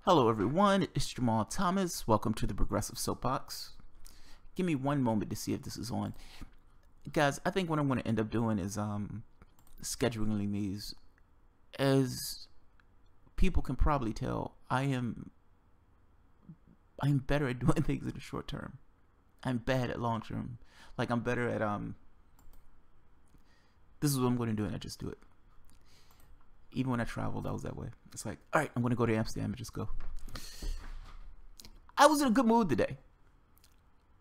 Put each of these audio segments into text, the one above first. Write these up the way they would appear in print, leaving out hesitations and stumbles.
Hello everyone, it's Jamal Thomas. Welcome to the Progressive Soapbox. Give me one moment to see if this is on. Guys, I think what I'm going to end up doing is scheduling these. As people can probably tell, I'm better at doing things in the short term. I'm bad at long term. Like I'm better at this is what I'm going to do and I just do it. Even when I traveled, I was that way. It's like, all right, I'm going to go to Amsterdam and just go. I was in a good mood today.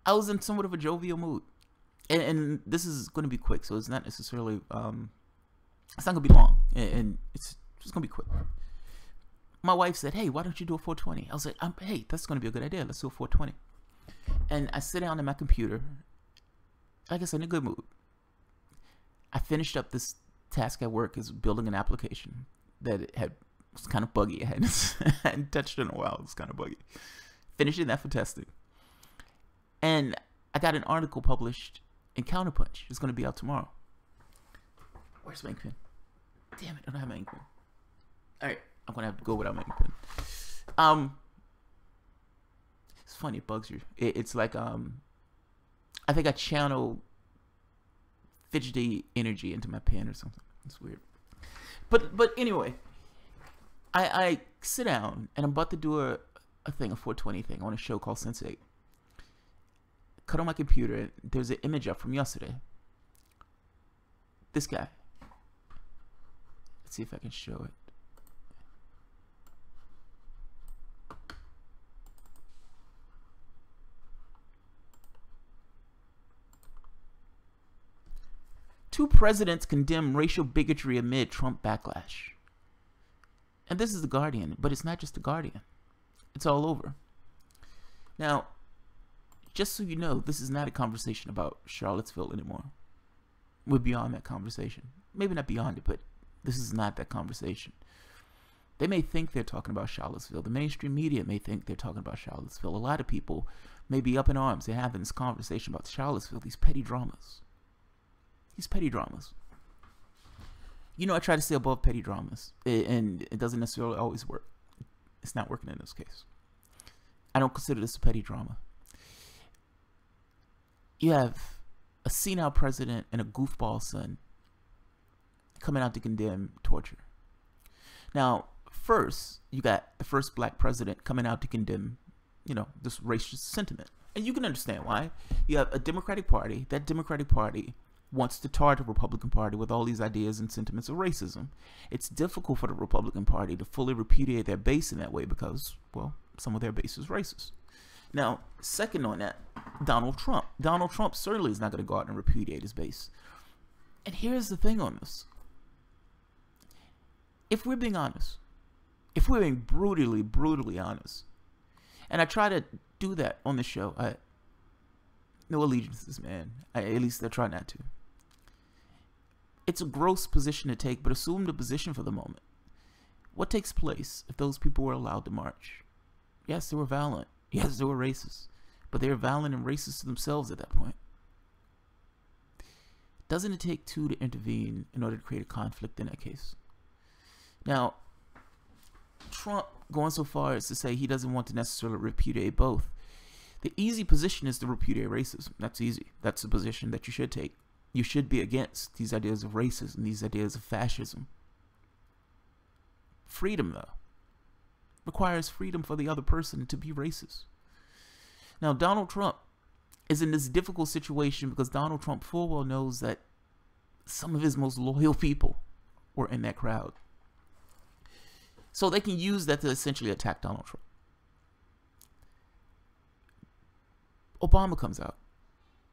I was in somewhat of a jovial mood. And this is going to be quick, so it's not necessarily, it's not going to be long. And it's just going to be quick. My wife said, hey, why don't you do a 420? I was like, hey, that's going to be a good idea. Let's do a 420. And I sit down at my computer, like I said, in a good mood. I finished up this task at work is building an application that was kind of buggy. I hadn't touched it in a while. It was kind of buggy. Finishing that for testing. And I got an article published in Counterpunch. It's going to be out tomorrow. Where's my ink pen? Damn it, I don't have my ink pen. Alright, I'm going to have to go without my ink pen. It's funny, it bugs you. It's like, I think I channeled fidgety energy into my pen or something. It's weird. But anyway, I sit down and I'm about to do a 420 thing on a show called Sense8. Cut on my computer. There's an image up from yesterday. This guy. Let's see if I can show it. Two presidents condemn racial bigotry amid Trump backlash. And this is The Guardian, but it's not just The Guardian. It's all over. Now, just so you know, this is not a conversation about Charlottesville anymore. We're beyond that conversation. Maybe not beyond it, but this is not that conversation. They may think they're talking about Charlottesville. The mainstream media may think they're talking about Charlottesville. A lot of people may be up in arms. They're having this conversation about Charlottesville, these petty dramas. These petty dramas. You know, I try to stay above petty dramas, and it doesn't necessarily always work. It's not working in this case. I don't consider this a petty drama. You have a senile president and a goofball son coming out to condemn torture. Now, first, you got the first black president coming out to condemn, you know, this racist sentiment. And you can understand why. You have a Democratic Party. That Democratic Party wants to tar the Republican Party with all these ideas and sentiments of racism. It's difficult for the Republican Party to fully repudiate their base in that way because, well, some of their base is racist. Now, second on that, Donald Trump. Donald Trump certainly is not going to go out and repudiate his base. And here's the thing on this. If we're being honest, if we're being brutally, brutally honest, and I try to do that on the show, no allegiances, man. At least I try not to. It's a gross position to take, but assume the position for the moment. What takes place if those people were allowed to march? Yes, they were violent. Yes, they were racist. But they were violent and racist to themselves at that point. Doesn't it take two to intervene in order to create a conflict in that case? Now, Trump going so far as to say he doesn't want to necessarily repudiate both. The easy position is to repudiate racism. That's easy. That's the position that you should take. You should be against these ideas of racism, these ideas of fascism. Freedom, though, requires freedom for the other person to be racist. Now, Donald Trump is in this difficult situation because Donald Trump full well knows that some of his most loyal people were in that crowd. So they can use that to essentially attack Donald Trump. Obama comes out.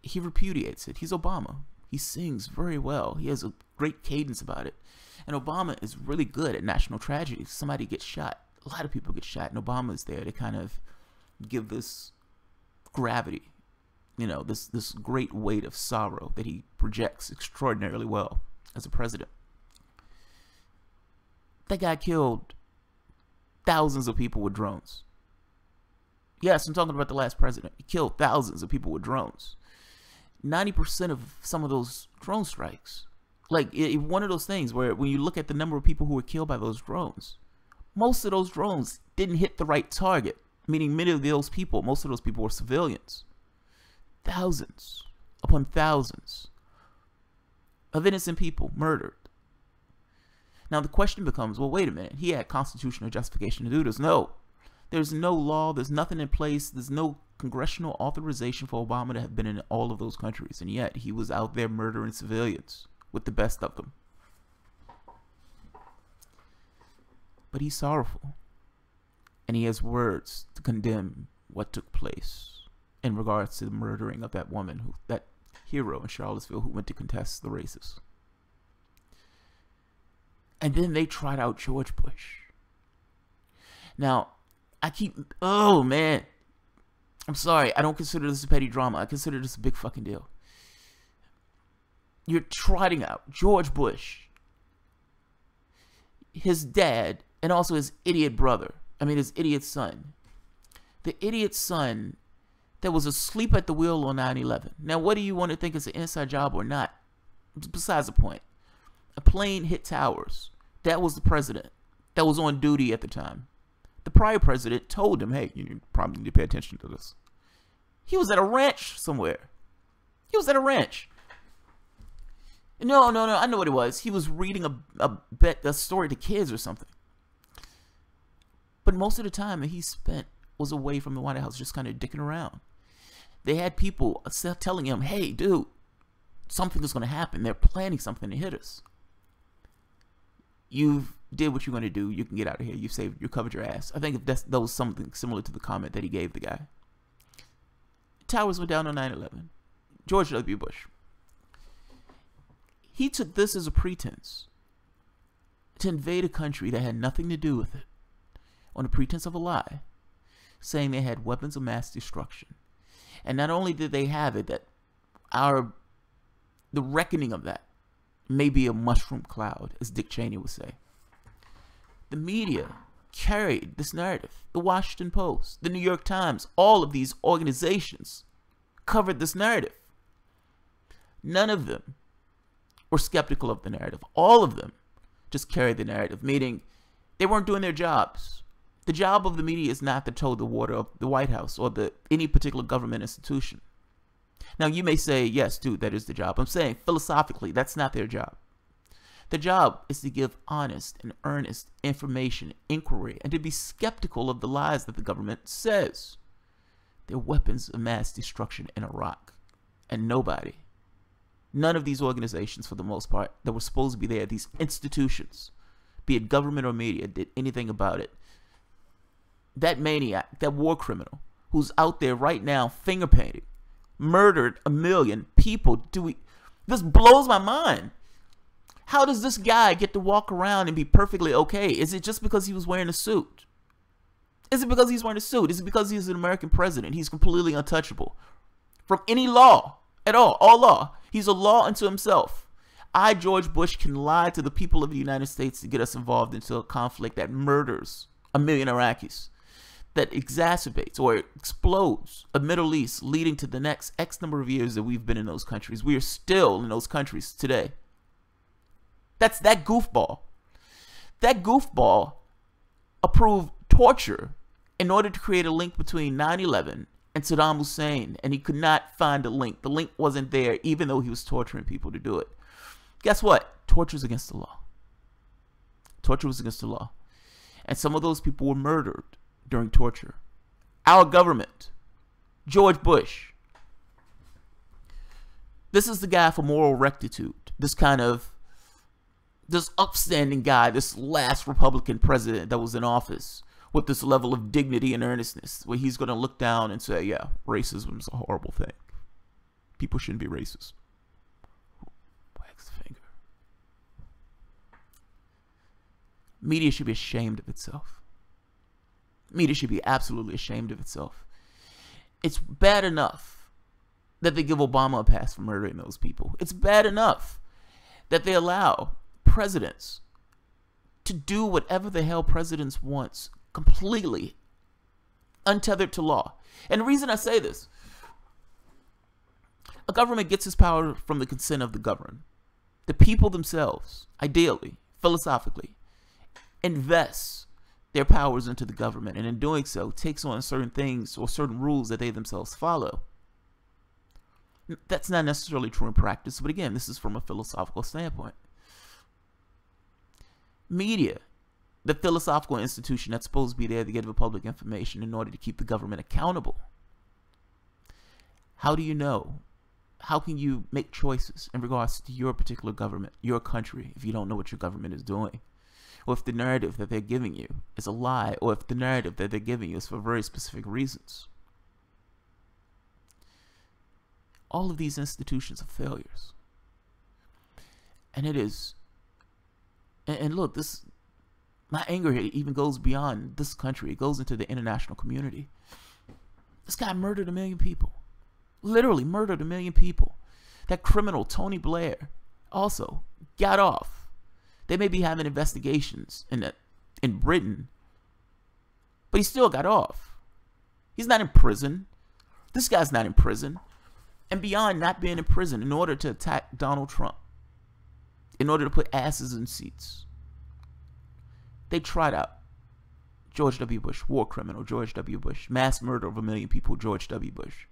He repudiates it. He's Obama. He sings very well. He has a great cadence about it. And Obama is really good at national tragedy. Somebody gets shot. A lot of people get shot. And Obama is there to kind of give this gravity, you know, this great weight of sorrow that he projects extraordinarily well as a president. That guy killed thousands of people with drones. Yes, I'm talking about the last president. He killed thousands of people with drones. 90% of some of those drone strikes, like one of those things where when you look at the number of people who were killed by those drones, most of those drones didn't hit the right target, meaning many of those people, most of those people were civilians. Thousands upon thousands of innocent people murdered. Now the question becomes, well, wait a minute. He had constitutional justification to do this. No, there's no law. There's nothing in place. There's no congressional authorization for Obama to have been in all of those countries. And yet he was out there murdering civilians with the best of them. But he's sorrowful. And he has words to condemn what took place in regards to the murdering of that woman, that hero in Charlottesville who went to contest the races. And then they tried out George Bush. Now, oh man, I'm sorry, I don't consider this a petty drama. I consider this a big fucking deal. You're trotting out George Bush, his dad, and also his idiot brother. His idiot son. The idiot son that was asleep at the wheel on 9/11. Now, what do you want to think is an inside job or not? Besides the point. A plane hit towers. That was the president that was on duty at the time. The prior president told him, hey, you probably need to pay attention to this. He was at a ranch somewhere. He was at a ranch. No, I know what it was. He was reading a story to kids or something. But most of the time that he spent was away from the White House, just kind of dicking around. They had people telling him, hey, dude, something is going to happen. They're planning something to hit us. You did what you're going to do. You can get out of here. You covered your ass. I think that was something similar to the comment that he gave the guy. Towers went down on 9/11. George W. Bush. He took this as a pretense to invade a country that had nothing to do with it, on the pretense of a lie, saying they had weapons of mass destruction. And not only did they have it, that the reckoning of that may be a mushroom cloud, as Dick Cheney would say. The media carried this narrative. The Washington Post, the New York Times, all of these organizations covered this narrative. None of them were skeptical of the narrative. All of them just carried the narrative, meaning they weren't doing their jobs. The job of the media is not to tow the water of the White House or any particular government institution. Now, you may say, yes, dude, that is the job. I'm saying, philosophically, that's not their job. The job is to give honest and earnest information, inquiry, and to be skeptical of the lies that the government says. They're weapons of mass destruction in Iraq. And none of these organizations, for the most part, that were supposed to be there, these institutions, be it government or media, did anything about it. That maniac, that war criminal, who's out there right now finger painting, murdered 1 million people. This blows my mind. How does this guy get to walk around and be perfectly okay? Is it just because he was wearing a suit? Is it because he's wearing a suit? Is it because he's an American president? He's completely untouchable from any law at all law. He's a law unto himself. I, George Bush, can lie to the people of the United States to get us involved into a conflict that murders 1 million Iraqis, that exacerbates or explodes a Middle East, leading to the next X number of years that we've been in those countries. We are still in those countries today. That's that goofball. That goofball approved torture in order to create a link between 9/11 and Saddam Hussein, and he could not find a link. The link wasn't there, even though he was torturing people to do it. Guess what? Torture is against the law. Torture was against the law. And some of those people were murdered during torture. Our government, George Bush. This is the guy for moral rectitude. This upstanding guy, this last Republican president that was in office with this level of dignity and earnestness, where he's going to look down and say, yeah, racism is a horrible thing. People shouldn't be racist. Wags the finger. Media should be ashamed of itself. Media should be absolutely ashamed of itself. It's bad enough that they give Obama a pass for murdering those people. It's bad enough that they allow presidents to do whatever the hell presidents wants, completely untethered to law. And the reason I say this, a government gets its power from the consent of the governed. The people themselves, ideally, philosophically, invest their powers into the government, and in doing so takes on certain things or certain rules that they themselves follow. That's not necessarily true in practice, but again, this is from a philosophical standpoint. Media, the philosophical institution that's supposed to be there to give the public information in order to keep the government accountable. How do you know? How can you make choices in regards to your particular government, your country, if you don't know what your government is doing? Or if the narrative that they're giving you is a lie, or if the narrative that they're giving you is for very specific reasons. All of these institutions are failures. And it is, and look, this, my anger here even goes beyond this country. It goes into the international community. This guy murdered 1 million people. Literally murdered 1 million people. That criminal, Tony Blair, also got off. They may be having investigations in Britain, but he still got off. He's not in prison. This guy's not in prison. And beyond not being in prison, in order to attack Donald Trump, in order to put asses in seats, they tried out George W. Bush, war criminal George W. Bush, mass murder of 1 million people, George W. Bush,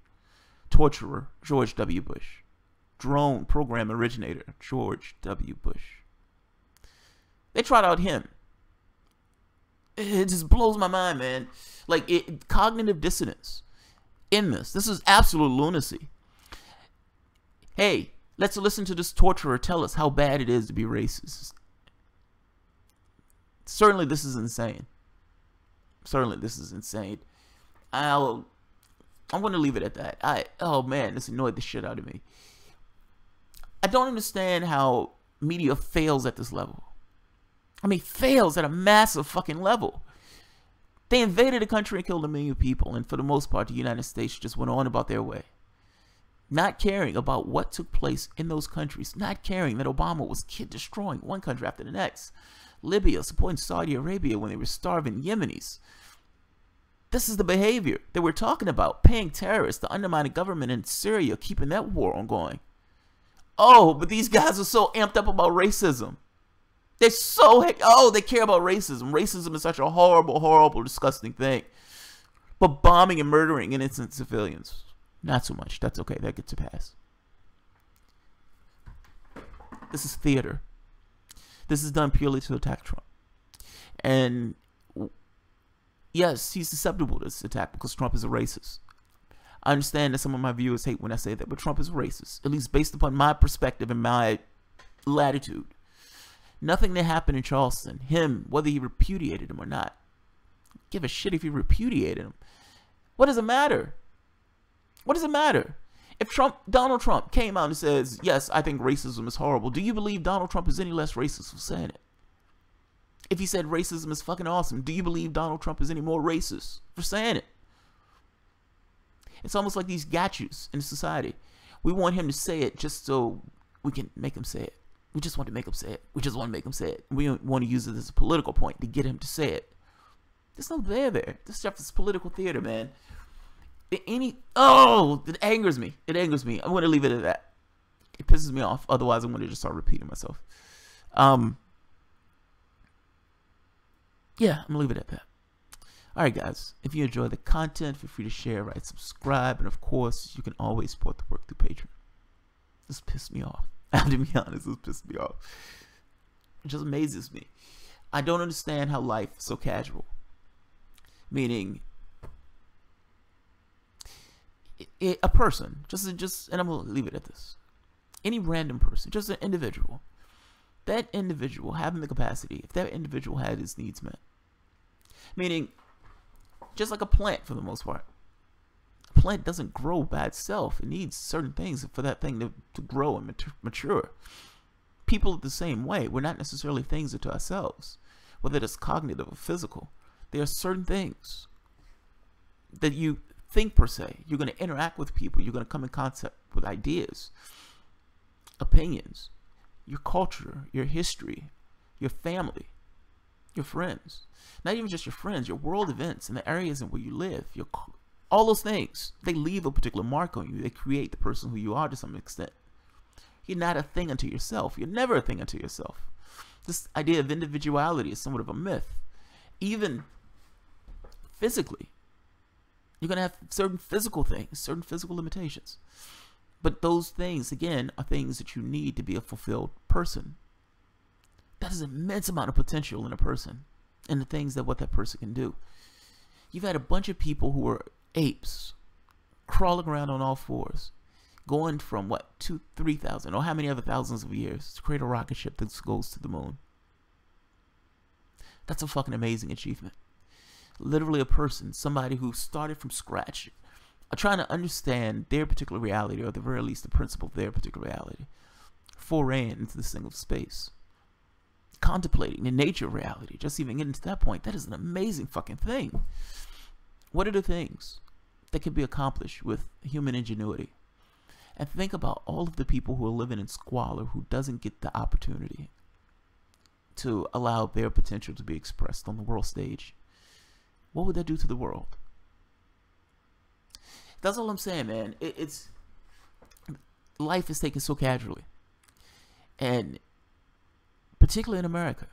torturer George W. Bush, drone program originator George W. Bush. They tried out him. It just blows my mind, man. Like, cognitive dissonance in this. This is absolute lunacy. Hey, let's listen to this torturer tell us how bad it is to be racist. Certainly this is insane. Certainly this is insane. I'm going to leave it at that. Oh man, this annoyed the shit out of me. I don't understand how media fails at this level. I mean, fails at a massive fucking level. They invaded a country and killed 1 million people, and for the most part, the United States just went on about their way. Not caring about what took place in those countries. Not caring that Obama was destroying one country after the next. Libya, supporting Saudi Arabia when they were starving Yemenis. This is the behavior that we're talking about. Paying terrorists to undermine the government in Syria, keeping that war ongoing. Oh, but these guys are so amped up about racism. They're so, they care about racism. Racism is such a horrible, horrible, disgusting thing. But bombing and murdering innocent civilians, not so much. That's okay. That gets to pass. This is theater. This is done purely to attack Trump. And yes, he's susceptible to this attack because Trump is a racist. I understand that some of my viewers hate when I say that, but Trump is a racist, at least based upon my perspective and my latitude. Nothing that happened in Charleston, him, whether he repudiated him or not, give a shit if he repudiated him. What does it matter? What does it matter? If Donald Trump came out and says, yes, I think racism is horrible, do you believe Donald Trump is any less racist for saying it? If he said racism is fucking awesome, do you believe Donald Trump is any more racist for saying it? It's almost like these gachus in society. We want him to say it just so we can make him say it. We just want to make him say it. We just want to make him say it. We want to use it as a political point to get him to say it. There's no there. This stuff is political theater, man. It angers me. It angers me. I'm going to leave it at that. It pisses me off. Otherwise, I'm going to just start repeating myself. Yeah, I'm going to leave it at that. Alright, guys. If you enjoy the content, feel free to share, write, subscribe. And, of course, you can always support the work through Patreon. This pissed me off. I have to be honest, this pissed me off. It just amazes me. I don't understand how life is so casual. Meaning, a person, just, and I'm going to leave it at this. Any random person, just an individual. That individual having the capacity, if that individual had his needs met. Meaning, just like a plant for the most part. A plant doesn't grow by itself. It needs certain things for that thing to grow and mature. People are the same way. We're not necessarily things unto ourselves. Whether it's cognitive or physical. There are certain things that you think per se. You're going to interact with people. You're going to come in contact with ideas, opinions, your culture, your history, your family, your friends. Not even just your friends, your world events and the areas in where you live. All those things, they leave a particular mark on you. They create the person who you are to some extent. You're not a thing unto yourself. You're never a thing unto yourself. This idea of individuality is somewhat of a myth. Even physically. You're going to have certain physical things, certain physical limitations. But those things, again, are things that you need to be a fulfilled person. That is an immense amount of potential in a person and the things that what that person can do. You've had a bunch of people who were apes crawling around on all fours, going from what, 2,000, 3,000, or how many other thousands of years to create a rocket ship that goes to the moon. That's a fucking amazing achievement. Literally a person, somebody who started from scratch, trying to understand their particular reality, or at the very least the principle of their particular reality, foraying into this thing of space, contemplating the nature of reality, just even getting to that point. That is an amazing fucking thing. What are the things that can be accomplished with human ingenuity? And think about all of the people who are living in squalor, who doesn't get the opportunity to allow their potential to be expressed on the world stage. What would that do to the world? That's all I'm saying, man. It's life is taken so casually, and particularly in America.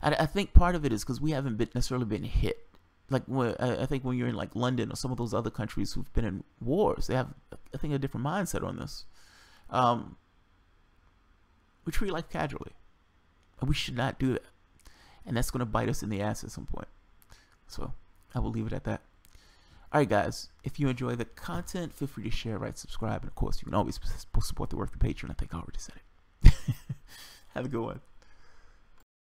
I think part of it is because we haven't necessarily been hit. Like, I think when you're in like London or some of those other countries who've been in wars, they have, I think, a different mindset on this. We treat life casually, and we should not do that. And that's going to bite us in the ass at some point. So I will leave it at that. Alright guys, if you enjoy the content, feel free to share, write, subscribe, and of course you can always support the work of Patreon. I think I already said it. Have a good one.